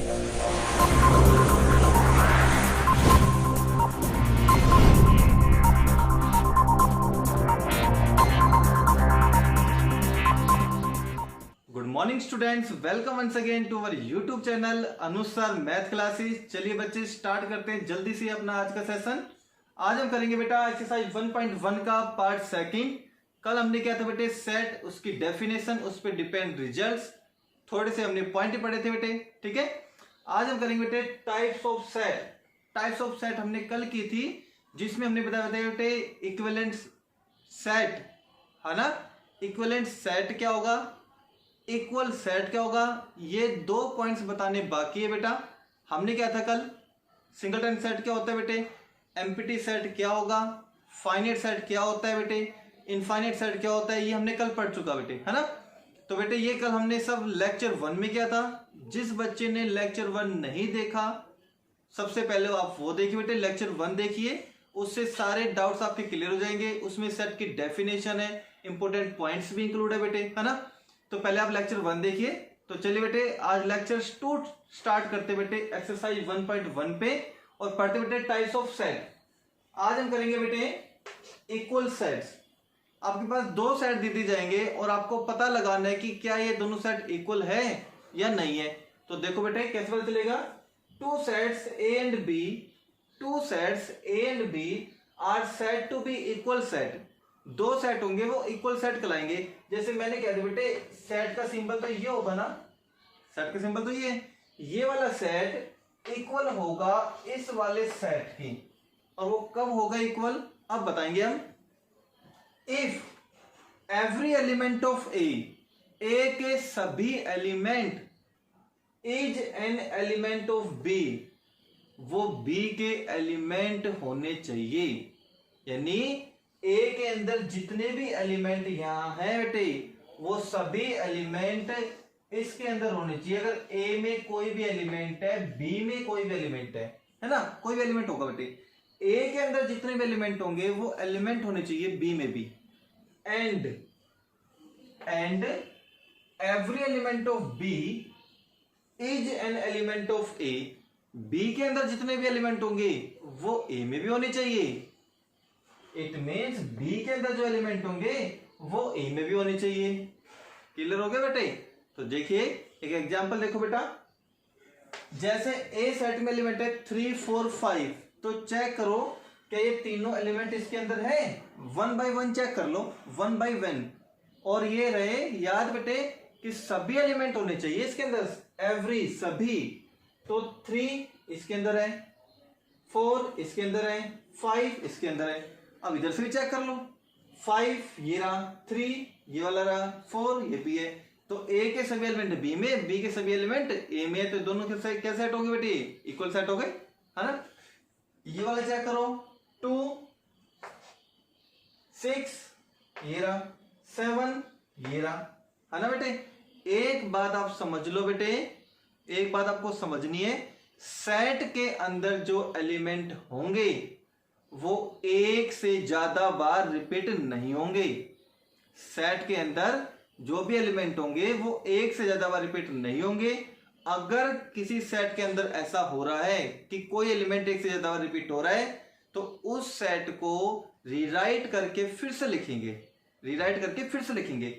Good morning students, welcome once again to our YouTube channel अनुसार math classes. चलिए बच्चे start करते हैं जल्दी से अपना आज का सेशन। आज हम करेंगे बेटा एक्सरसाइज 1.1 का पार्ट सेकंड। कल हमने क्या था बेटे, सेट, उसकी डेफिनेशन, उस पर डिपेंड रिजल्ट्स, थोड़े से हमने पॉइंट पढ़े थे बेटे। ठीक है, आज हम करेंगे बेटे types of set. Types of set हमने कल की थी, जिसमें हमने बताया बेटे इक्विवेलेंट सेट है ना। इक्विवेलेंट सेट क्या होगा, इक्वल सेट क्या होगा, ये दो पॉइंट्स बताने बाकी है बेटा। हमने क्या था कल, सिंगलटन सेट क्या होता है बेटे, एम्प्टी सेट क्या होगा, फाइनाइट सेट क्या होता है बेटे, इनफाइनाइट सेट क्या होता है, ये हमने कल पढ़ चुका बेटे, है ना। तो बेटे ये कल हमने सब लेक्चर 1 में किया था। जिस बच्चे ने लेक्चर 1 नहीं देखा, सबसे पहले आप वो देखिए बेटे, लेक्चर 1 देखिए, उससे सारे डाउट्स आपके क्लियर हो जाएंगे। उसमें सेट की डेफिनेशन है, इंपॉर्टेंट पॉइंट्स भी इंक्लूड है बेटे, है ना। तो पहले आप लेक्चर 1 देखिए। तो चलिए बेटे आज लेक्चर 2 स्टार्ट करते बेटे एक्सरसाइज 1.1 पे और पढ़ते बेटे टाइप्स ऑफ सेट। आज हम करेंगे बेटे इक्वल सेट्स। आपके पास दो सेट दे दी जाएंगे और आपको पता लगाना है कि क्या ये दोनों सेट इक्वल है या नहीं है। तो देखो बेटे कैसे पता चलेगा, two sets A and B, two sets A and B are said to be equal set. दो सेट होंगे वो इक्वल सेट कहलाएंगे। जैसे मैंने कह दिया बेटे सेट का सिंबल तो ये होगा ना, सेट का सिंबल तो ये वाला सेट इक्वल होगा इस वाले सेट की। और वो कब होगा इक्वल, अब बताएंगे हम। If every element of A के सभी element is an element of B, वो बी के एलिमेंट होने चाहिए। यानी ए के अंदर जितने भी एलिमेंट यहां हैं बेटे, वो सभी एलिमेंट इसके अंदर होने चाहिए। अगर ए में कोई भी एलिमेंट है, बी में कोई भी एलिमेंट है ना, कोई भी एलिमेंट होगा बेटे, ए के अंदर जितने भी एलिमेंट होंगे वो एलिमेंट होने चाहिए बी में भी। And every element of B is an element of A, B के अंदर जितने भी एलिमेंट होंगे वो ए में भी होने चाहिए। इट मीन्स बी के अंदर जो एलिमेंट होंगे वो ए में भी होने चाहिए। क्लियर हो गया बेटे। तो देखिए एक एग्जांपल देखो बेटा, जैसे ए सेट में एलिमेंट है 3 4 5, तो चेक करो क्या ये तीनों एलिमेंट इसके अंदर है। 1 by 1 चेक कर लो, 1 by 1। और ये रहे याद बेटे कि सभी एलिमेंट होने चाहिए इसके अंदर, एवरी सभी। तो 3 इसके अंदर है, 4 इसके अंदर है, 5 इसके अंदर है। अब इधर से भी चेक कर लो, 5 ये रहा, 3 ये वाला रहा, 4 ये भी है। तो ए के सभी एलिमेंट बी में, बी के सभी एलिमेंट ए में, तो दोनों के क्या सेट हो गए बेटे, इक्वल सेट हो गए, है ना। ये वाला चेक करो, 2 6 ये रहा, 7 ये रहा, है ना बेटे। एक बात आप समझ लो बेटे, एक बात आपको समझनी है, सेट के अंदर जो एलिमेंट होंगे वो एक से ज्यादा बार रिपीट नहीं होंगे। सेट के अंदर जो भी एलिमेंट होंगे वो एक से ज्यादा बार रिपीट नहीं होंगे। अगर किसी सेट के अंदर ऐसा हो रहा है कि कोई एलिमेंट एक से ज्यादा बार रिपीट हो रहा है, तो उस सेट को रीराइट करके फिर से लिखेंगे, रीराइट करके फिर से लिखेंगे।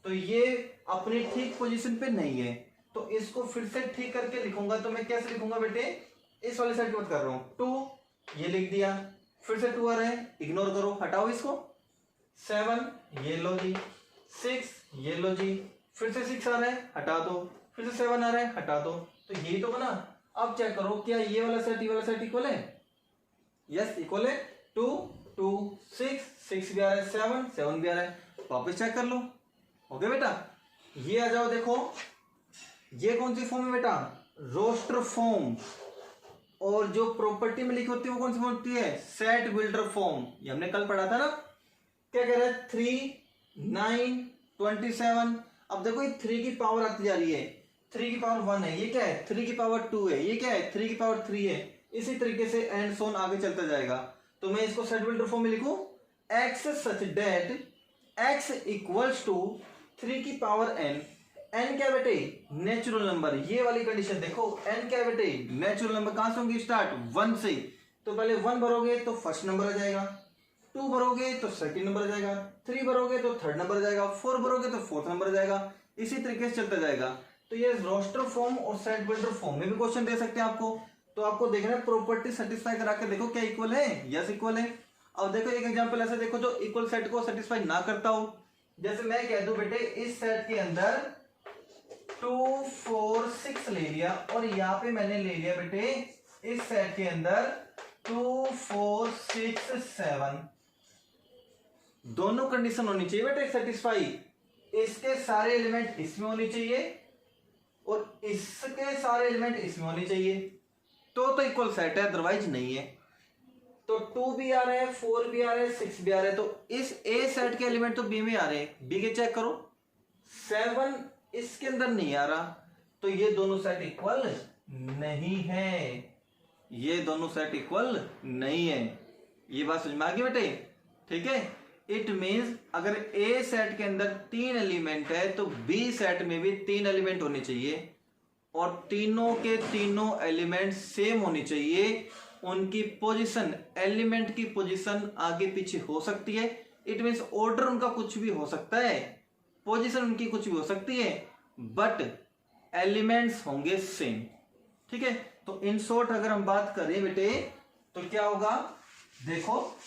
तो ये अपनी ठीक पोजीशन पे नहीं है, तो इसको फिर से ठीक करके लिखूंगा। तो मैं कैसे लिखूंगा बेटे, इस वाले सेट की बात कर रहा हूं, 2 ये लिख दिया, फिर से 2 आ रहा है, इग्नोर करो, हटाओ इसको। 7 ये लो जी, 6 ये लो जी, फिर से 6 आ रहा है, हटा दो, फिर से 7 आ रहा है, हटा दो। तो यही तो बना। अब चेक करो क्या ये वाला सेट इक्वल है, यस इक्वल है। 2 2 6 भी आ रहा है, 7 भी आ रहा है। वापस चेक कर लो, हो गया बेटा। ये आ जाओ, देखो ये कौन सी फॉर्म है बेटा, रोस्टर फॉर्म। और जो प्रॉपर्टी में लिखी होती है वो कौन सी होती है, सेट बिल्डर फॉर्म। ये हमने कल पढ़ा था ना। क्या कह रहा है, 3 9 27। अब देखो ये 3 की पावर आती जा रही है, 3 की पावर 1 है, ये क्या है 3 की पावर 2 है, ये क्या है 3 की पावर 3 है। इसी तरीके से एंड सोन आगे चलता जाएगा। तो मैं इसको सेट बिल्डर फॉर्म में लिखूं, x such that x equals to 3 की पावर n एन क्या बेटे, नेचुरल नंबर। ये वाली कंडीशन देखो, एन क्या बेटे, नेचुरल नंबर। कहां से होंगे स्टार्ट, 1 से। तो पहले 1 भरोगे तो फर्स्ट नंबर आ जाएगा, 2 भरोगे तो सेकंड नंबर आ जाएगा, 3 भरोगे तो थर्ड नंबर आ जाएगा, 4 भरोगे तो फोर्थ नंबर आ जाएगा। इसी तरीके से चलता जाएगा। तो ये रोस्टर फॉर्म और सेट बिल्डर फॉर्म में भी क्वेश्चन दे सकते हैं आपको। तो आपको देखना है प्रॉपर्टी सेटिस्फाई करा के देखो क्या इक्वल है, यस इक्वल है। अब देखो एक एग्जांपल ऐसे देखो जो इक्वल सेट को सेटिस्फाई ना करता हो। जैसे मैं कह दूं बेटे इस सेट के अंदर 2 4 6 ले लिया, और यहाँ पे मैंने ले लिया बेटे इस सेट के अंदर 2 4 6 7। दोनों कंडीशन होनी चाहिए बेटे सेटिस्फाई। इसके सारे एलिमेंट इसमें होने चाहिए और इसके सारे एलिमेंट इसमें होने चाहिए, तो इक्वल सेट है, अदरवाइज नहीं है। तो 2 भी आ रहा है, 4 भी आ रहा है, 6 भी आ रहा है, तो इस ए सेट के एलिमेंट तो बी में आ रहे हैं, बी के चेक करो। 7 इसके अंदर नहीं आ रहा, तो ये दोनों सेट इक्वल नहीं है, ये दोनों सेट इक्वल नहीं है। ये बात समझ में आ गई बेटे, ठीक है। इट मीन्स अगर ए सेट के अंदर 3 एलिमेंट है तो बी सेट में भी 3 एलिमेंट होने चाहिए, और तीनों के तीनों एलिमेंट सेम होनी चाहिए। उनकी पोजीशन, एलिमेंट की पोजीशन आगे पीछे हो सकती है। इट मीन्स ऑर्डर उनका कुछ भी हो सकता है, पोजीशन उनकी कुछ भी हो सकती है, बट एलिमेंट्स होंगे सेम, ठीक है। तो इन शॉर्ट अगर हम बात करें बेटे तो क्या होगा, देखो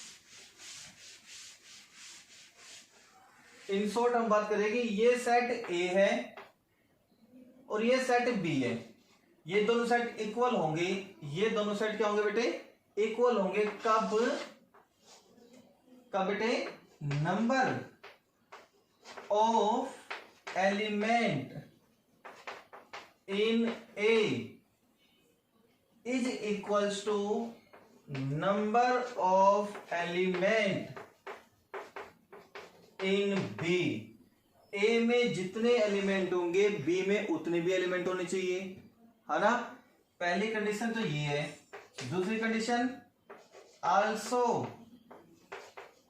इन शॉर्ट हम बात करेंगे, ये सेट ए है और ये सेट बी है। ये दोनों सेट इक्वल होंगे, ये दोनों सेट क्या होंगे बेटे, इक्वल होंगे। कब बेटे, number of element in A is equals to number of element in B. A में जितने एलिमेंट होंगे बी में उतने भी एलिमेंट होने चाहिए, है ना। पहली कंडीशन तो ये है। दूसरी कंडीशन, आल्सो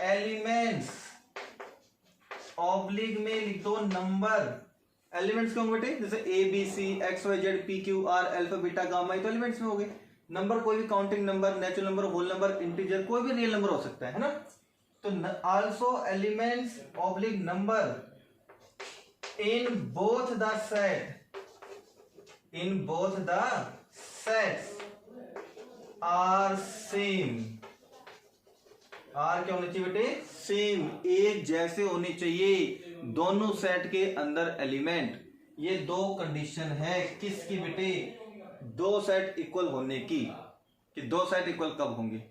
एलिमेंट्स, ऑब्लिक में लिख दो नंबर। एलिमेंट्स क्यों बेटे, जैसे A B C X Y Z P Q R alpha beta gamma, तो एलिमेंट्स में हो गए। नंबर कोई भी counting number, natural number, whole number, integer, कोई भी रियल नंबर हो सकता है ना। तो also elements oblique number in both the sets are same। आर क्या होने चाहिए बेटे, सेम, एक जैसे होने चाहिए दोनों सेट के अंदर एलिमेंट। ये दो कंडीशन है किसकी बेटे, दो सेट इक्वल होने की, कि दो सेट इक्वल कब होंगे।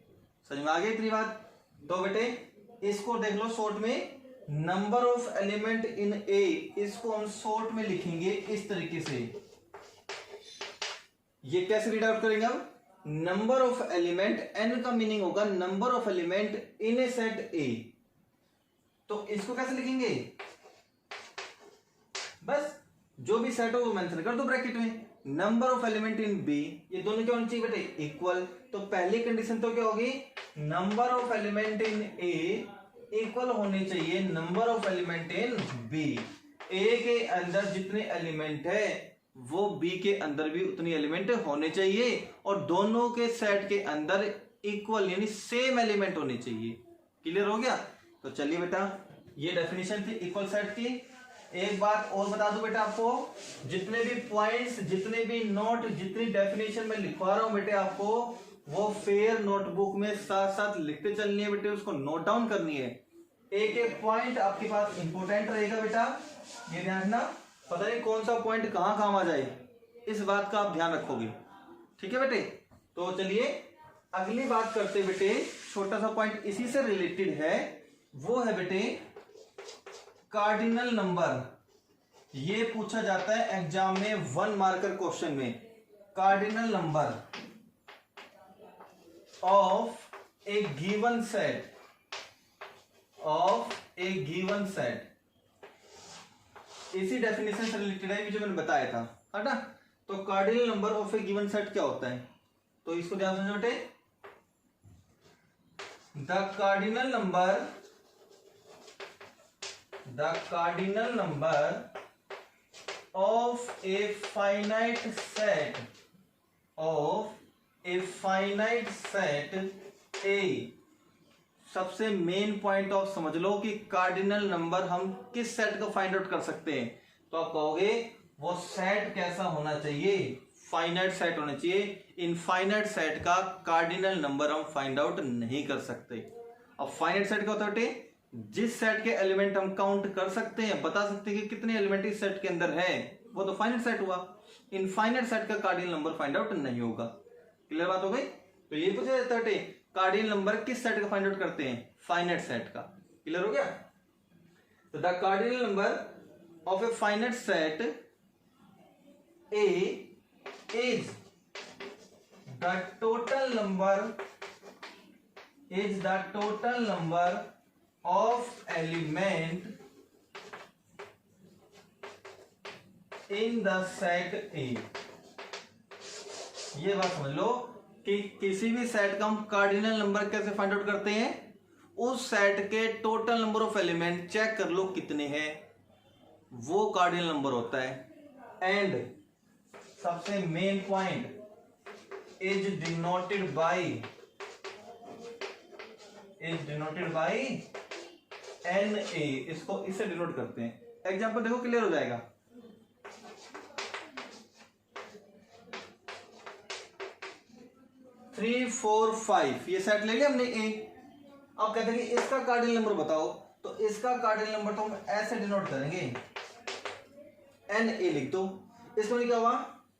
समझ में आ गई इतनी बात। तो बेटे इसको देख लो शॉर्ट में, नंबर ऑफ एलिमेंट इन ए, इसको हम शॉर्ट में लिखेंगे इस तरीके से। ये कैसे रीड आउट करेंगे हम, नंबर ऑफ एलिमेंट, एन का मीनिंग होगा number of element in A set ए। तो इसको कैसे लिखेंगे, बस जो भी सेट हो वो मेंशन कर दो ब्रैकेट में। Number of element in B, ये दोनों क्या होने चाहिए बेटे, इक्वल। तो पहली कंडीशन तो क्या होगी, number of element in A equal होने चाहिए number of element in B. A के अंदर जितने एलिमेंट है वो बी के अंदर भी उतनी एलिमेंट होने चाहिए, और दोनों के सेट के अंदर इक्वल यानी सेम एलिमेंट होने चाहिए। क्लियर हो गया। तो चलिए बेटा ये डेफिनेशन थी इक्वल सेट की। एक बात और बता दूं बेटा आपको, जितने भी पॉइंट्स, जितने भी नोट, जितनी डेफिनेशन में लिखवा रहा हूं बेटे आपको, वो फेयर नोटबुक में साथ साथ लिखते चलनी है बेटे, उसको नोट डाउन करनी है। एक एक पॉइंट आपके पास इंपोर्टेंट रहेगा बेटा, ये ध्यान रखना। पता नहीं कौन सा पॉइंट कहां काम आ जाए, इस बात का आप ध्यान रखोगे, ठीक है बेटे। तो चलिए अगली बात करते बेटे, छोटा सा पॉइंट इसी से रिलेटेड है, वो है बेटे कार्डिनल नंबर। ये पूछा जाता है एग्जाम में 1 मार्कर क्वेश्चन में, cardinal number of A given set, of A given set. इसी डेफिनेशन से रिलेटेड है जो मैंने बताया था, है ना। तो cardinal number of A given set क्या होता है, तो इसको ध्यान समझो बेटे। The cardinal of a finite set ए। सबसे मेन पॉइंट ऑफ समझ लो कि कार्डिनल नंबर हम किस सेट को फाइंड आउट कर सकते हैं। तो आप कहोगे वो सेट कैसा होना चाहिए, फाइनाइट सेट होना चाहिए। इनफाइनाइट सेट का कार्डिनल नंबर हम फाइंड आउट नहीं कर सकते। अब फाइनाइट सेट का होता है जिस सेट के एलिमेंट हम काउंट कर सकते हैं, बता सकते हैं कि कितने एलिमेंट इस सेट के अंदर है, वो तो फाइनाइट सेट हुआ। इनफाइनाइट सेट का कार्डिनल नंबर फाइंड आउट नहीं होगा। क्लियर बात हो गई। तो ये पूछा जाता है कार्डिनल नंबर किस सेट का फाइंड आउट करते हैं, फाइनाइट सेट का। क्लियर हो गया। तो the cardinal number of a finite set A is the total number of element in the set A। ये बात समझ लो कि किसी भी सेट का हम कार्डिनल नंबर कैसे फाइंड आउट करते हैं, उस सेट के total number of element check कर लो कितने हैं, वो कार्डिनल नंबर होता है। एंड सबसे main point is denoted by NA, इसको इससे डिनोट करते हैं। एग्जांपल देखो क्लियर हो जाएगा। थ्री फोर फाइव ये सेट ले लिया हमने A। अब कहते हैं कि इसका कार्डिनल नंबर बताओ, तो इसका कार्डिनल नंबर तो हम ऐसे डिनोट करेंगे, NA लिख दो। इसमें क्या हुआ,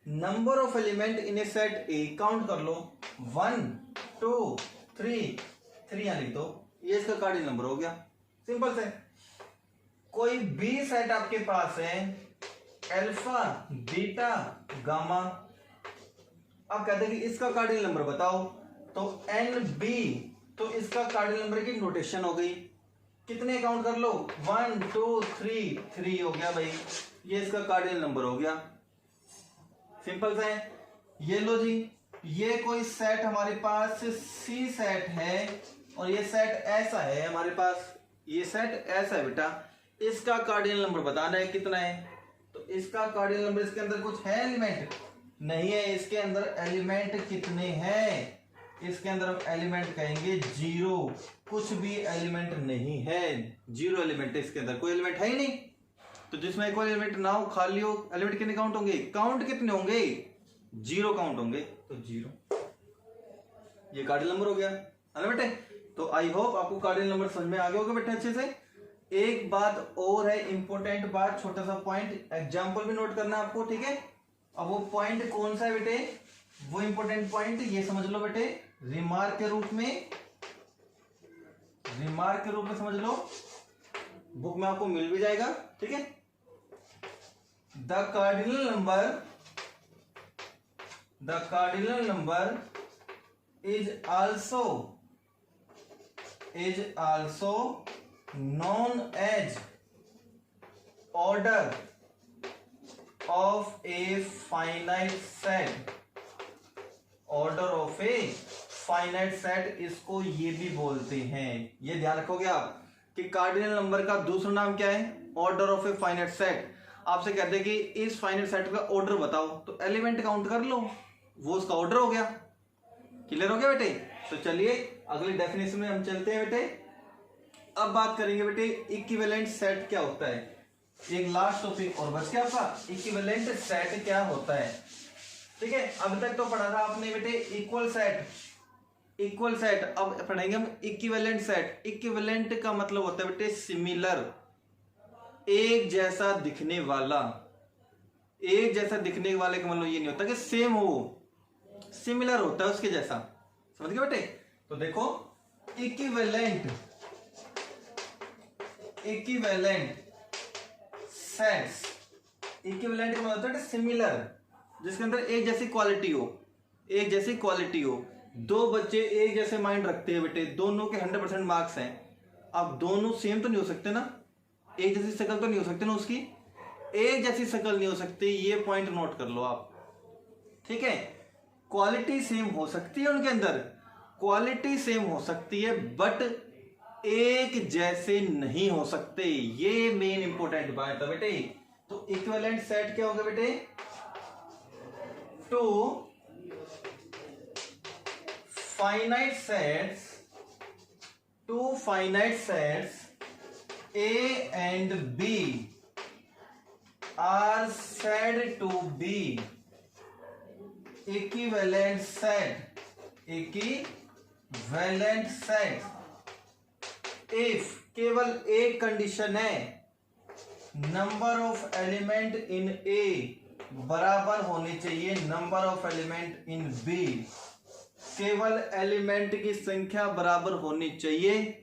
number of element in A set A count कर लो, 1 2 3 यहां लिख दो, ये इसका कार्डिनल नंबर हो गया। सिंपल से। कोई बी सेट आपके पास है, अल्फा बीटा गामा। अब कहते हैं कि इसका कार्डिनल नंबर बताओ, तो NB, तो इसका कार्डिनल नंबर की नोटेशन हो गई। कितने काउंट कर लो, 1 2 3 हो गया भाई, ये इसका कार्डिनल नंबर हो गया। सिंपल सा है। ये लो जी, ये कोई सेट हमारे पास C सेट है और ये सेट ऐसा है हमारे पास, ये सेट ऐसा है बेटा। इसका कार्डिनल नंबर बताना है कितना है, तो इसका कार्डिनल नंबर, इसके अंदर कुछ है एलिमेंट नहीं है, इसके अंदर एलिमेंट कितने हैं, इसके अंदर हम एलिमेंट कहेंगे 0, कुछ भी एलिमेंट नहीं है, 0 एलिमेंट है इसके अंदर, कोई एलिमेंट है ही नहीं। तो जिसमें कोई एलिमेंट ना हो, खाली हो, एलिमेंट कितने काउंट होंगे, काउंट कितने होंगे, 0 काउंट होंगे, तो 0 ये कार्डिनल नंबर हो गया है ना बेटे। तो आई होप आपको कार्डिनल नंबर समझ में आ गया होगा बेटे अच्छे से। एक बात और है, इंपॉर्टेंट बात, छोटा सा पॉइंट, एग्जांपल भी नोट करना आपको, ठीक है। अब वो पॉइंट कौन सा है बेटे, वो इंपॉर्टेंट पॉइंट ये समझ लो बेटे, रिमार्क के रूप में समझ लो, बुक में आपको मिल भी जाएगा, ठीक है। The cardinal number is also known as order of a finite set। order of a finite set इसको ये भी बोलते हैं, ये ध्यान रखोगे आप कि कार्डिनल नंबर का दूसरा नाम क्या है, order of a finite set. आपसे कहते हैं कि इस फाइनाइट सेट का ऑर्डर बताओ, तो एलिमेंट काउंट कर लो, वो उसका ऑर्डर हो गया। क्लियर हो गया बेटे। तो चलिए अगली डेफिनेशन में हम चलते हैं बेटे। अब बात करेंगे बेटे इक्विवेलेंट सेट क्या होता है। एक लास्ट टॉपिक और बच गया आपका, इक्विवेलेंट सेट क्या होता है, ठीक है। अब तक तो पढ़ा था आपने बेटे इक्वल सेट, अब पढ़ेंगे हम इक्विवेलेंट सेट। इक्विवेलेंट का मतलब होता है बेटे सिमिलर, एक जैसा दिखने वाला। एक जैसा दिखने वाले का मतलब ये नहीं होता कि सेम हो, सिमिलर होता है उसके जैसा, समझ गए बेटे। तो देखो इक्विवेलेंट सेट्स, इक्विवेलेंट का मतलब होता है सिमिलर, जिसके अंदर एक जैसी क्वालिटी हो। दो बच्चे एक जैसे माइंड रखते हैं बेटे, दोनों के 100% मार्क्स हैं। अब दोनों सेम तो नहीं हो सकते ना, एक जैसी शक्ल तो नहीं हो सकती ना, उसकी एक जैसी शक्ल नहीं हो सकती, ये पॉइंट नोट कर लो आप, ठीक है। क्वालिटी सेम हो सकती है, उनके अंदर क्वालिटी सेम हो सकती है, बट एक जैसे नहीं हो सकते। ये मेन इंपॉर्टेंट बात है बेटे, तो इक्विवेलेंट सेट क्या होगा बेटे, two finite sets A and B are said to be equivalent set if केवल एक कंडीशन है, number of element in A बराबर होनी चाहिए number of element in B। केवल एलिमेंट की संख्या बराबर होनी चाहिए,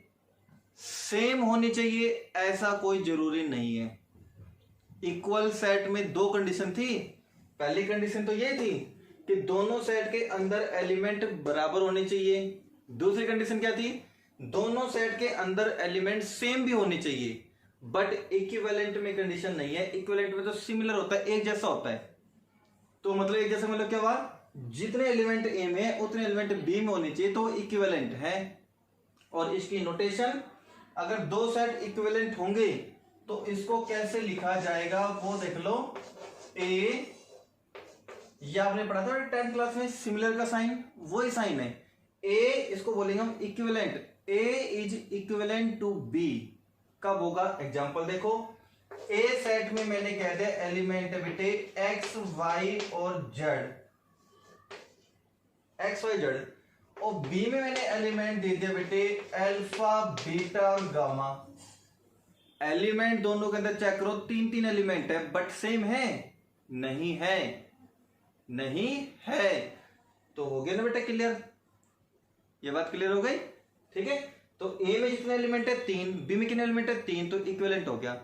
सेम होनी चाहिए, ऐसा कोई जरूरी नहीं है। इक्वल सेट में दो कंडीशन थी। पहली कंडीशन तो ये थी कि दोनों सेट के अंदर एलिमेंट बराबर होने चाहिए। दूसरी कंडीशन क्या थी, दोनों सेट के अंदर एलिमेंट सेम भी होने चाहिए। बट इक्विवेलेंट में कंडीशन नहीं है। इक्विवेलेंट में तो सिमिलर होता है, एक जैसा होता है। तो मतलब एक जैसा मतलब क्या हुआ, जितने एलिमेंट ए में है उतने एलिमेंट बी में होने चाहिए, तो इक्विवेलेंट है। और इसकी नोटेशन, अगर दो सेट इक्विवेलेंट होंगे तो इसको कैसे लिखा जाएगा वो देख लो। ए, या आपने पढ़ा था 10th क्लास में सिमिलर का साइन, वही साइन है। ए इसको बोलेंगे हम equivalent, A is equivalent to B. कब होगा, एग्जांपल देखो। ए सेट में मैंने कह दिया एलिमेंट बेटे एक्स वाई और जेड, एक्स वाई जेड। और बी में मैंने एलिमेंट दे दिया बेटे अल्फा बीटा और गामा। एलिमेंट दोनों के अंदर चेक करो, तीन तीन एलिमेंट है, बट सेम है नहीं है, नहीं है। तो हो गया ना बेटा क्लियर, ये बात क्लियर हो गई। ठीक है, तो ए में जितने एलिमेंट है तीन, बी में कितने एलिमेंट है तीन, तो इक्विवेलेंट हो गया।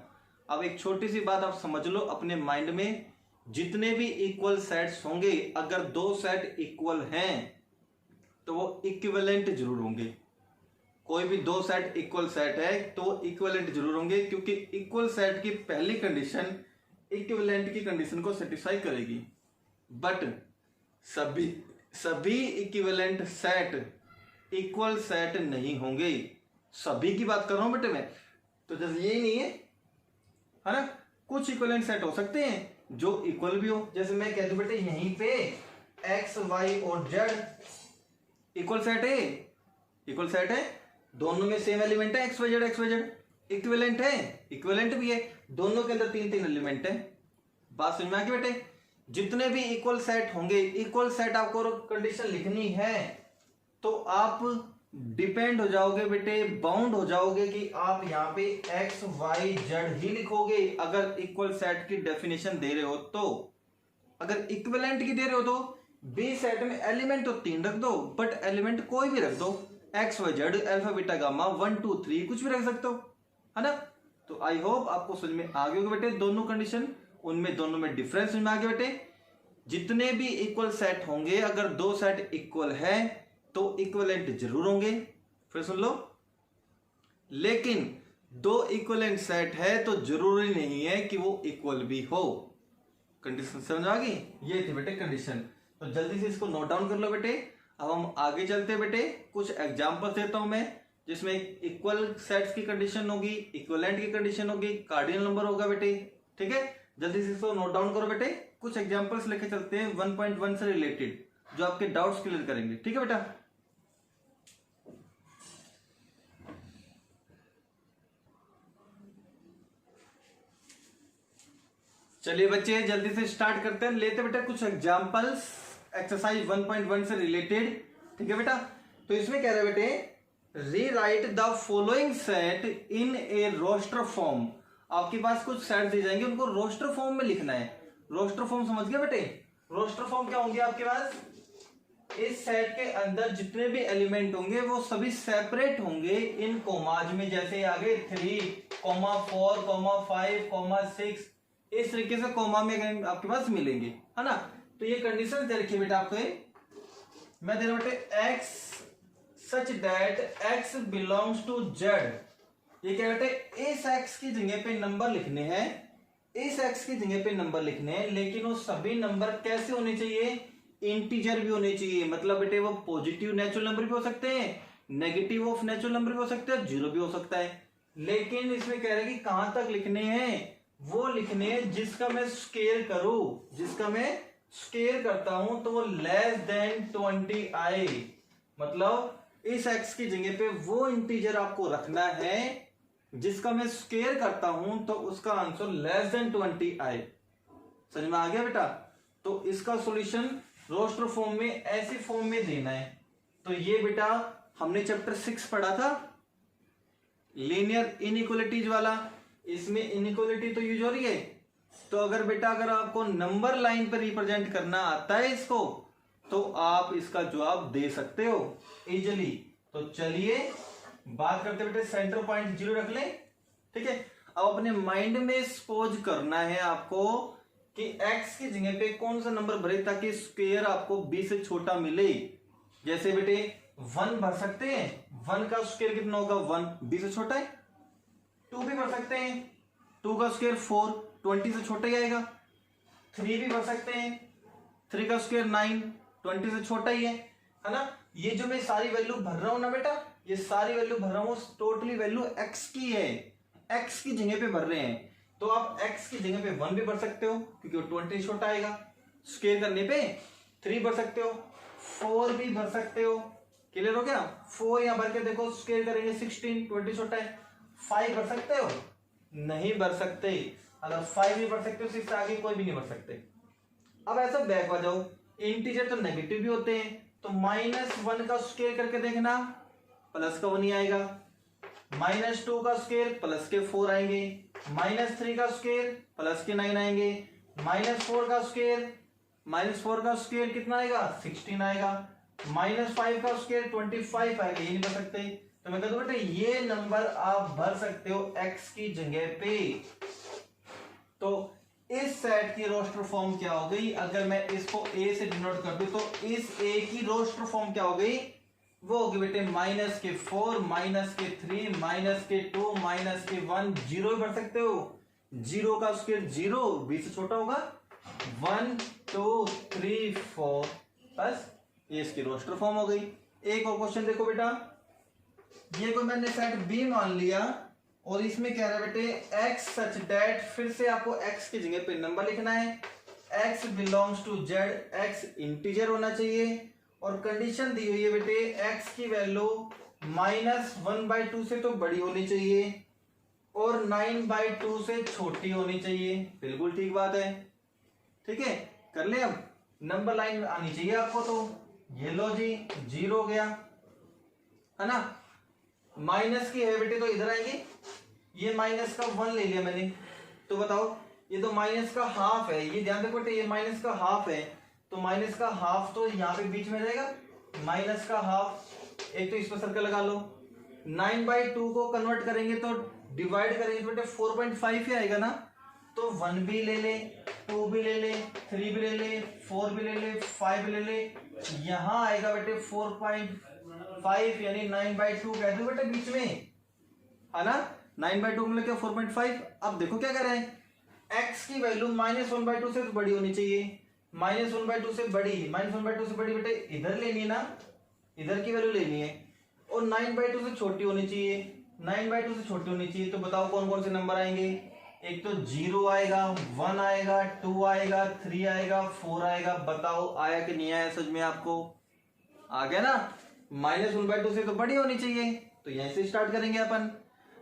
अब एक छोटी सी बात आप समझ लो अपने माइंड में, जितने भी इक्वल सेट्स होंगे, अगर दो सेट इक्वल हैं तो वो इक्विवेलेंट जरूर होंगे। कोई भी दो सेट इक्वल सेट है तो इक्विवेलेंट जरूर होंगे, क्योंकि इक्वल सेट की पहली कंडीशन इक्विवेलेंट की कंडीशन को सेटिस्फाई करेगी। बट सभी इक्विवेलेंट सेट इक्वल सेट नहीं होंगे। सभी की बात कर रहा हूं बेटे मैं, तो जैसे यही नहीं है ना, कुछ इक्विवेलेंट सेट हो सकते हैं जो इक्वल भी हो। जैसे मैं कह दूं बेटे यहीं पे एक्स वाई और जेड इक्वल सेट है, इक्वल सेट है, दोनों में सेम एलिमेंट है एक्स वाई जेड, इक्विवेलेंट है, इक्विवेलेंट भी है, दोनों के अंदर तीन तीन एलिमेंट है। बात समझ में आ गई बेटे। जितने भी इक्वल सेट होंगे, इक्वल सेट आपको कंडीशन लिखनी है तो आप डिपेंड हो जाओगे बेटे, बाउंड हो जाओगे कि आप यहाँ पे एक्स वाई जेड ही लिखोगे अगर इक्वल सेट की डेफिनेशन दे रहे हो। तो अगर इक्विवेलेंट की दे रहे हो तो बी सेट में एलिमेंट तो तीन रख दो, बट एलिमेंट कोई भी रख दो, X Y Z alpha beta gamma 1 2 3 कुछ भी रख सकते हो, है ना। तो आई होप आपको समझ में आ गए होगा बेटे दोनों कंडीशन, उनमें दोनों में डिफरेंस समझ में आ गया बेटे। जितने भी इक्वल सेट होंगे, अगर दो सेट इक्वल है तो इक्विवेलेंट जरूर होंगे। फिर सुन लो, लेकिन दो इक्विवेलेंट सेट है तो जरूरी नहीं है कि वो इक्वल भी हो। कंडीशन समझ आ गई, ये थी बेटे कंडीशन। तो जल्दी से इसको नोट डाउन कर लो बेटे। अब हम आगे चलते हैं बेटे, कुछ एग्जांपल देता हूं मैं जिसमें इक्वल सेट्स की कंडीशन होगी, इक्विवेलेंट की कंडीशन होगी, कार्डिनल नंबर होगा बेटे। ठीक है, जल्दी से इसको नोट डाउन करो बेटे। कुछ एग्जांपल्स लेके चलते हैं 1.1 से रिलेटेड, जो आपके डाउट्स क्लियर करेंगे। ठीक है बेटा, चलिए बच्चे जल्दी से स्टार्ट करते हैं। लेते बेटा कुछ एग्जांपल्स एक्सरसाइज 1.1 से रिलेटेड। ठीक है बेटा, तो इसमें कह रहे बेटे rewrite the following set in a roster form. आपके पास कुछ सेट दिए जाएंगे, उनको रोस्टर फॉर्म में लिखना है। रोस्टर फॉर्म समझ गए बेटे? रोस्टर फॉर्म क्या होंगे आपके पास, इस सेट के अंदर जितने भी एलिमेंट होंगे वो सभी सेपरेट होंगे इन कोमाज में, जैसे आगे 3, 4, 5, 6, इस तरीके से कोमा में आपके पास मिलेंगे, है ना। तो ये कंडीशन दे रखी बेटा आपको, मैं दे रहा हूं बेटे x such that x belongs to z। ये क्या बेटे, इस x की जगह पे नंबर लिखने हैं, इस x की जगह पे नंबर लिखने हैं, लेकिन वो सभी नंबर कैसे होने चाहिए, इंटीजर भी होने चाहिए। मतलब बेटे वो पॉजिटिव नेचुरल नंबर भी हो सकते हैं, नेगेटिव ऑफ नेचुरल नंबर भी हो सकते हैं, जीरो भी हो सकता है। लेकिन इसमें कह रहे हैं कि कहां तक लिखने हैं, वो लिखने हैं जिसका मैं स्केयर करूं, जिसका मैं स्केयर करता हूं तो वो लेस देन 20i, मतलब इस x की जगह पे वो इंटीजर आपको रखना है जिसका मैं स्केयर करता हूं तो उसका आंसर लेस देन 20i। समझ में आ गया बेटा? तो इसका सॉल्यूशन रोस्टर फॉर्म में ऐसी फॉर्म में देना है। तो ये बेटा हमने चैप्टर 6 पढ़ा था लीनियर इनइक्वालिटीज वाला, इसमें इनइक्वालिटी तो यूज हो रही है। तो अगर बेटा अगर आपको नंबर लाइन पर रिप्रेजेंट करना आता है इसको तो आप इसका जवाब दे सकते हो इजिली। तो चलिए बात करते बेटे सेंटर पॉइंट 0 रख लें, ठीक है। अब अपने माइंड में सपोज करना है आपको कि x की जगह पे कौन सा नंबर भरे ताकि स्क्वायर आपको b से छोटा मिले। जैसे बेटे 1 भर सकते हैं, 1 का स्क्वायर कितना होगा 1, b से छोटा है। 2 भी भर सकते हैं, 2 का स्क्वायर 4, 20 से छोटा ही आएगा। 3 भी भर सकते हैं, 3 का स्क्वायर 9, 20 से छोटा ही है ना। ये जो मैं सारी वैल्यू भर रहा हूं ना बेटा, ये सारी वैल्यू भर रहा हूं टोटली वैल्यू x की है, x की जगह पे भर रहे हैं। तो आप x की जगह पे 1 भी भर सकते हो क्योंकि वो 20 छोटा आएगा। स्क्वायर करने पे 3 भर सकते हो, 4 भी भर सकते हो। क्लियर हो गया? 4 यहां भर के देखो, स्क्वायर करेंगे 16, 20 छोटा है। 5 भर सकते हो? नहीं भर सकते। अगर 5 भी भर सकते हो इससे आगे कोई भी नहीं भर सकते। अब ऐसा बैक आ जाओ, इंटीजर तो नेगेटिव भी होते हैं, तो -1 का स्क्वायर करके देखना, प्लस का 1 ही आएगा। -2 का स्क्वायर प्लस के 4 आएंगे, -3 का स्क्वायर प्लस के 9 आएंगे, -4 का स्क्वायर कितना आएगा 16 आएगा, -5 का स्क्वायर 25 आएगा। ये नहीं भर सकते, तो मैं कहता हूं बेटे ये नंबर आप भर सकते हो x की जगह पे। तो इस सेट की रोस्टर फॉर्म क्या हो गई? अगर मैं इसको a से डिनोट कर दूं तो इस a की रोस्टर फॉर्म क्या हो गई? वो होगी बेटे -4, -3, -2, -1, 0 भर सकते हो। 0 का स्क्वायर 0, b से छोटा होगा। 1 2 3 4 बस ये इसकी रोस्टर फॉर्म हो गई। एक और क्वेश्चन देखो बेटा, ये को मैंने सेट b मान लिया और इसमें कह रहा है बेटे x सच दैट, फिर से आपको x की जगह पे नंबर लिखना है। x belongs to z, x integer होना चाहिए और कंडीशन दी हुई है बेटे x की वैल्यू -1/2 से तो बड़ी होनी चाहिए और 9/2 से छोटी होनी चाहिए। बिल्कुल ठीक बात है, ठीक है। कर ले, अब नंबर लाइन आनी चाहिए आपको। तो ये लो जी 0 हो गया, है ना। माइनस की है बेटे तो इधर आएंगे, ये माइनस का 1 ले लिया मैंने, तो बताओ ये तो माइनस का हाफ है। ये ध्यान रखो बेटे ये माइनस का हाफ है, तो माइनस का हाफ तो यहाँ पे बीच में रहेगा। माइनस का हाफ, एक तो इस पर सर्कल लगा लो। 9/2 को कन्वर्ट करेंगे तो डिवाइड करेंगे तो बेटे 4.5 ही आएगा ना। तो 1 भी ले ले, 2 भी ले ले, 3 भी ले ले, 4 भी ले ले, 5 भी ले ले, यहाँ आएगा बेटे 4.5 यानी 9/2 कह दो बेटे बीच में, है ना। 9/2 मतलब क्या 4.5। अब देखो क्या कर रहे हैं, x की वैल्यू -1/2 से तो बड़ी होनी चाहिए। -1/2 से बड़ी, -1/2 से बड़ी बेटे इधर लेनी है ना, इधर की वैल्यू लेनी है। और 9/2 से छोटी होनी चाहिए, 9/2 से छोटी होनी चाहिए। तो बताओ कौन कौन से नंबर आएंगे? एक तो 0 आएगा, 1 आएगा, 2 आएगा, 3 आएगा, 4 आएगा। बताओ आया कि नहीं आया? समझ में आपको आ गया ना। -1/2 से तो बड़ी होनी चाहिए, तो यहीं से स्टार्ट करेंगे अपन।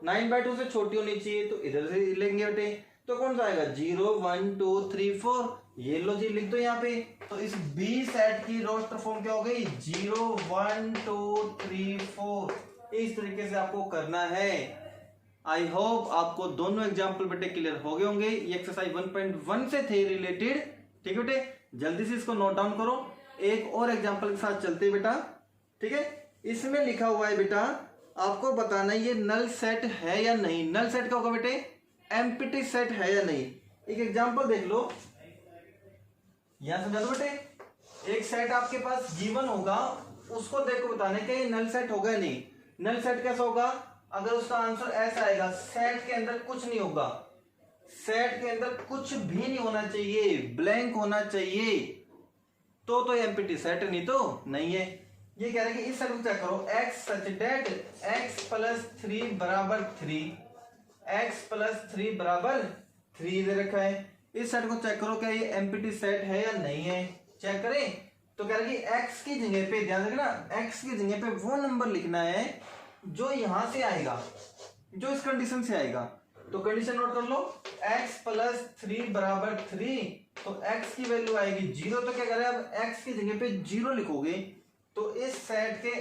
9/2 से छोटी होनी चाहिए तो इधर से लेंगे बेटे। तो कौन सा आएगा? 0 1 2 3 4। ये लो जी लिख दो यहाँ पे। तो इस बी सेट की रोस्टर फॉर्म क्या हो गई? 0 1 2 3 4। इस तरीके से आपको करना है। आई होप आपको दोनों एग्जाम्पल बेटे क्लियर हो गए होंगे। ये एक्सरसाइज 1.1 से थे रिलेटेड, ठीक है बेटे। जल्दी से इसको नोट डाउन करो। एक और एग्जाम्पल के साथ चलते बेटा, ठीक है। इसमें लिखा हुआ है बेटा आपको बताना ये नल सेट है या नहीं। नल सेट क्या होगा बेटे? एम्प्टी सेट है या नहीं। एक एग्जांपल देख लो, यहां समझा दो बेटे। एक सेट आपके पास गिवन होगा, उसको देखो बताने के ये नल सेट होगा या नहीं। नल सेट कैसा होगा? अगर उसका आंसर ऐसा आएगा, सेट के अंदर कुछ नहीं होगा, सेट के अंदर कुछ भी नहीं होना चाहिए, ब्लैंक होना चाहिए, तो एम्प्टी सेट, नहीं तो नहीं है। ये कह रहे हैं कि इस सेट को चेक करो, x such that x + 3 = 3, x + 3 = 3 दे रखा है। इस सेट को चेक करो क्या ये एम्प्टी सेट है या नहीं है, चेक करें। तो कह रहा है कि x की जगह पे, ध्यान रखना, x की जगह पे वो नंबर लिखना है जो यहां से आएगा, जो इस कंडीशन से आएगा। तो कंडीशन नोट कर लो, x प्लस 3 बराबर 3, तो x की वैल्यू आएगी 0। तो क्या करें, अब x की जगह पे 0 लिखोगे तो इस सेट के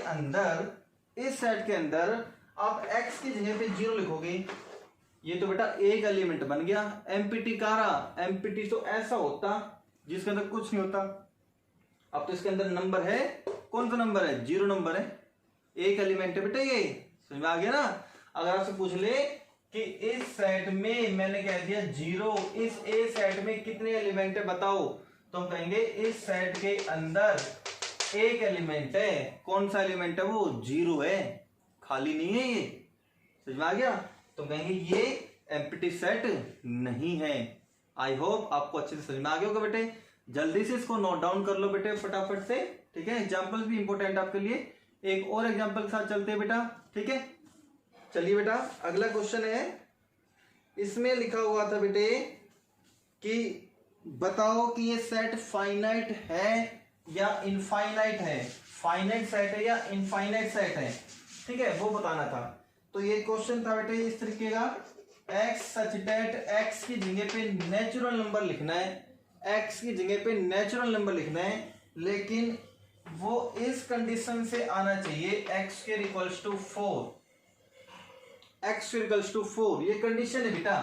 अंदर आप x की जगह पे 0 लिखोगे, ये तो बेटा एक एलिमेंट बन गया। एम्प्टी कारा, एम्प्टी तो ऐसा होता जिसके अंदर कुछ नहीं होता। अब तो इसके अंदर नंबर है, कौन सा नंबर है, 0 नंबर है, एक एलिमेंट है बेटा, ये समझ में आ गया ना। अगर आपसे पूछ ले कि इस सेट में मैंने कह दिया 0, इस ए सेट में कितने एलिमेंट है बताओ, तो हम कहेंगे इस सेट के अंदर एक एलिमेंट है। कौन सा एलिमेंट है, वो 0 है, खाली नहीं है, ये समझ में आ गया। तो कहेंगे ये एम्प्टी सेट नहीं है। आई होप आपको अच्छे से समझ में आ गया होगा बेटे। जल्दी से इसको नोट डाउन कर लो बेटे फटाफट से, ठीक है। एग्जांपल्स भी इंपॉर्टेंट आपके लिए। एक और एग्जांपल के साथ चलते हैं बेटा, ठीक है। चलिए बेटा, अगला क्वेश्चन है, इसमें लिखा हुआ था बेटे कि बताओ कि ये सेट फाइनाइट है या इनफाइनाइट है, फाइनाइट सेट है या इनफाइनाइट सेट है, ठीक है, वो बताना था। तो ये क्वेश्चन था बेटे इस तरीके का, x सच दैट x की जगह पे नेचुरल नंबर लिखना है, x की जगह पे नेचुरल नंबर लिखना है, लेकिन वो इस कंडीशन से आना चाहिए x के इक्वल्स टू 4, x के इक्वल्स टू 4, ये कंडीशन है बेटा,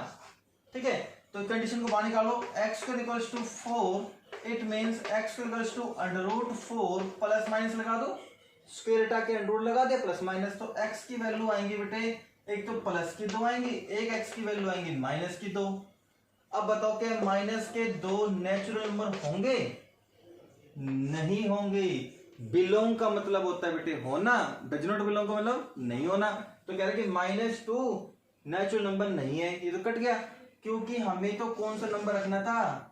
ठीक है। तो कंडीशन को बाहर निकालो, x के equals to 4, it means x के इक्वल्स टू √4 प्लस माइनस लगा दो, स्क्वायर हटा के अंडर लगा दे, प्लस माइनस, तो x की वैल्यू आएंगी बेटे, एक तो प्लस की 2 आएंगी, एक x की वैल्यू आएंगी माइनस की 2। अब बताओ क्या माइनस के 2 नेचुरल नंबर होंगे, नहीं होंगे। बिलोंग का मतलब होता है बेटे होना, डज नॉट बिलोंग का मतलब नहीं होना। तो कह रहे कि -2 नेचुरल नंबर नहीं है, ये तो कट गया, क्योंकि हमें तो कौन सा नंबर रखना था,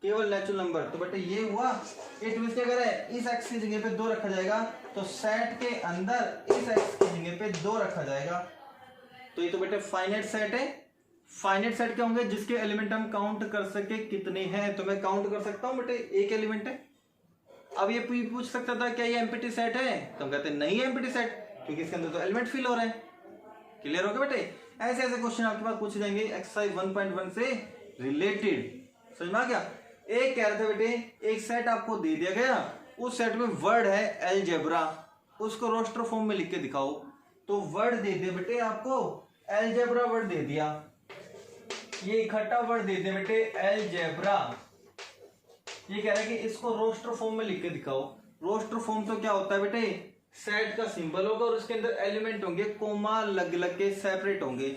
केवल नेचुरल नंबर। तो बेटे ये हुआ, इट मींस क्या करें, इस x की जगह पे 2 रखा जाएगा, तो सेट के अंदर इस x की जगह पे 2 रखा जाएगा। तो ये तो बेटे फाइनाइट सेट है। फाइनाइट सेट क्या होंगे, जिसके एलिमेंट हम काउंट कर सके कितने हैं, तो मैं काउंट कर सकता हूं बेटे, एक एलिमेंट है। अब ये पूछ सकता था क्या ये एम्प्टी सेट है, तो हम कहते हैं नहीं है एम्प्टी सेट, क्योंकि इसके अंदर तो एलिमेंट फिल हो रहे हैं। क्लियर हो गया बेटे। ऐसे ऐसे क्वेश्चन आपके पास पूछे जाएंगे एक्सरसाइज 1.1 से रिलेटेड, समझ में आ गया। एक कह रहे थे बेटे, एक सेट आपको दे दिया गया, उस सेट में वर्ड है अलजेब्रा, उसको रोस्टर फॉर्म में लिख के दिखाओ। तो वर्ड दे दिया बेटे आपको, अलजेब्रा वर्ड दे दिया, ये इकट्ठा वर्ड दे दिया बेटे अलजेब्रा। ये कह रहा है कि इसको रोस्टर फॉर्म में लिख के दिखाओ। रोस्टर फॉर्म तो क्या होता है बेटे, सेट का सिंबल होगा और उसके अंदर एलिमेंट होंगे, कोमा लग लग के सेपरेट होंगे।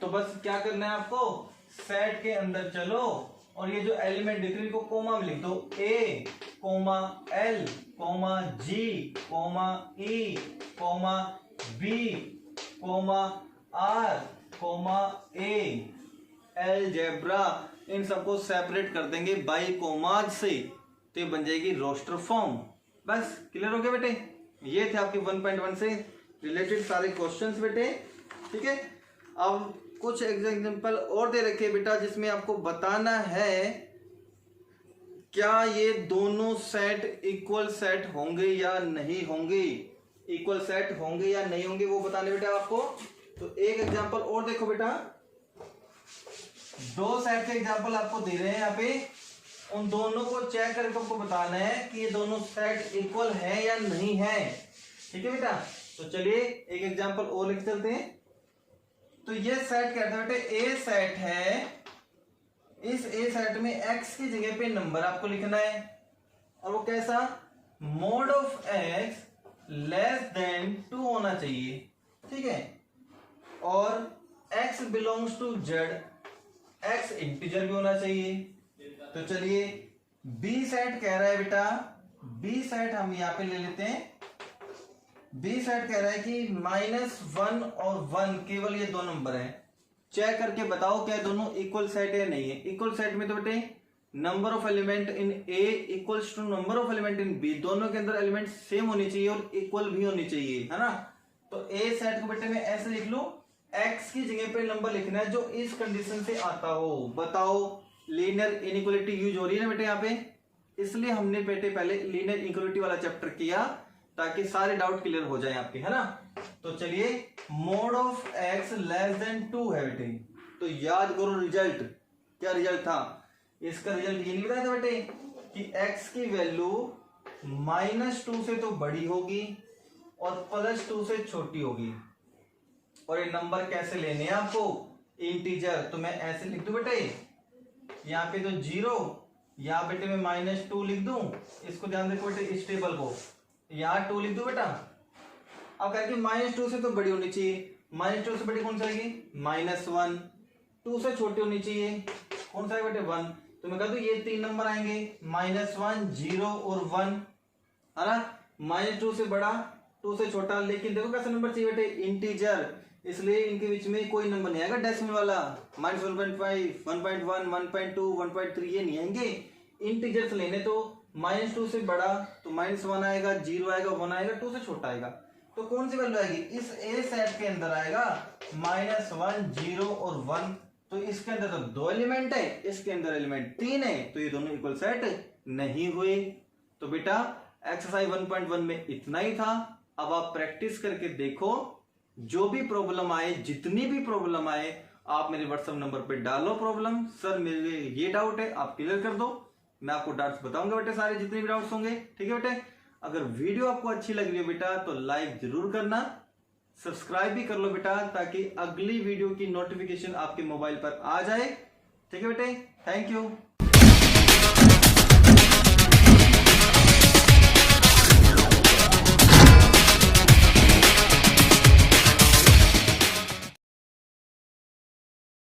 तो बस क्या करना है आपको, सेट के अंदर चलो और ये जो एलिमेंट दिख रही है इनको कोमा में लिख दो, A, L, G, E, B, R, A, algebra, इन सबको सेपरेट कर देंगे बाई कोमाज से, तो ये बन जाएगी रोस्टर फॉर्म। बस क्लियर हो गया बेटे। ये थे आपके 1.1 से रिलेटेड सारे क्वेश्चंस बेटे, ठीक है। अब कुछ एग्जांपल और दे रखे बेटा, जिसमें आपको बताना है क्या ये दोनों सेट इक्वल सेट होंगे या नहीं होंगे, इक्वल सेट होंगे या नहीं होंगे, वो बताने बेटा आपको। तो एक एग्जांपल और देखो बेटा, 2 सेट के एग्जांपल आपको दे रहे हैं यहाँ पे, उन दोनों को चेक करके आपको बताना है कि ये दोनों सेट इक्वल है या नहीं है, ठीक है बेटा। तो चलिए एक एग्जांपल और लिख चलते हैं। तो ये सेट कहते हैं बेटे ए सेट है, इस ए सेट में x की जगह पे नंबर आपको लिखना है, और वो कैसा, mod of x less than 2 होना चाहिए, ठीक है। और x belongs to z, x integer भी होना चाहिए। तो चलिए b सेट कह रहा है बेटा, b सेट हम यहां पे ले लेते हैं। b सेट कह रहा है कि -1 और 1 केवल ये 2 नंबर हैं, चेक करके बताओ क्या दोनों इक्वल सेट है नहीं है। इक्वल सेट में तो बेटे number of element in a equals to number of element in b, दोनों के अंदर एलिमेंट सेम होनी चाहिए और इक्वल भी होनी चाहिए, है ना। तो a सेट को बेटे मैं ऐसे लिख लूं, x की जगह पे नंबर लिखना है जो इस कंडीशन से आता हो। बताओ, लीनियर इनइक्वालिटी यूज हो रही है ना बेटे यहाँ पे, इसलिए हमने बेटे पहले लीनियर इनइक्वालिटी वाला चैप्टर किया ताकि सारे डाउट क्लियर हो जाए आपके, है ना। तो चलिए, mode of x less than 2 है बेटे, तो याद करो रिजल्ट, क्या रिजल्ट था इसका। रिजल्ट ये नहीं बताया था बेटे कि x की वैल्यू -2 से तो बड़ी होगी और +2 से छोटी होगी। और ये नंबर कैसे लेने हैं आपको, इंटीजर। तो मैं ऐसे लिख दूं बेटे, यहाँ पे तो 0, यहाँ बेटे मैं -2 लिख दूं, इसको ध्यान देखो बेटे इस टेबल को, यहाँ 2 लिख दूं बेटा। अब कहेंगे -2 से तो बड़ी होनी चाहिए, -2 से बड़ी कौन सी आएगी, -1, 2 से छोटी होनी चाहिए, कौन सा है बेटे 1। तो मैं कह दूं ये 3 नंबर आएंगे, -1, 0 और 1, है ना। -2 से बड़ा, 2 से छोटा, लेकिन देखो कैसा नंबर चाहिए बेटे, इंटीजर, इसलिए इनके बीच में कोई नंबर नहीं आएगा डेसिमल वाला, -1.5, 1.1, 1.2, 1.3 ये नहीं आएंगे। इंटीजर्स लेने तो -2 से बड़ा तो -1 आएगा, 0 आएगा, 1 आएगा, 2 से छोटा आएगा। तो कौन सी वैल्यू आएगी, इस ए सेट के अंदर आएगा -1, 0 और 1। तो इसके अंदर तो 2 एलिमेंट है, इसके अंदर एलिमेंट 3 है, तो ये दोनों इक्वल सेट नहीं हुए। तो बेटा एक्सरसाइज 1.1 में इतना ही था। अब आप प्रैक्टिस करके देखो, जो भी प्रॉब्लम आए, जितनी भी प्रॉब्लम आए, आप मेरे व्हाट्सएप नंबर पे डालो प्रॉब्लम, सर मेरे ये डाउट है, आप क्लियर कर दो। मैं आपको डाउट्स बताऊंगा बेटे, सारे जितने भी डाउट्स होंगे, ठीक है बेटे। अगर वीडियो आपको अच्छी लग रही है बेटा तो लाइक जरूर करना, सब्सक्राइब भी कर लो बेटा, ताकि अगली वीडियो की नोटिफिकेशन आपके मोबाइल पर आ जाए, ठीक है बेटे। Thank you.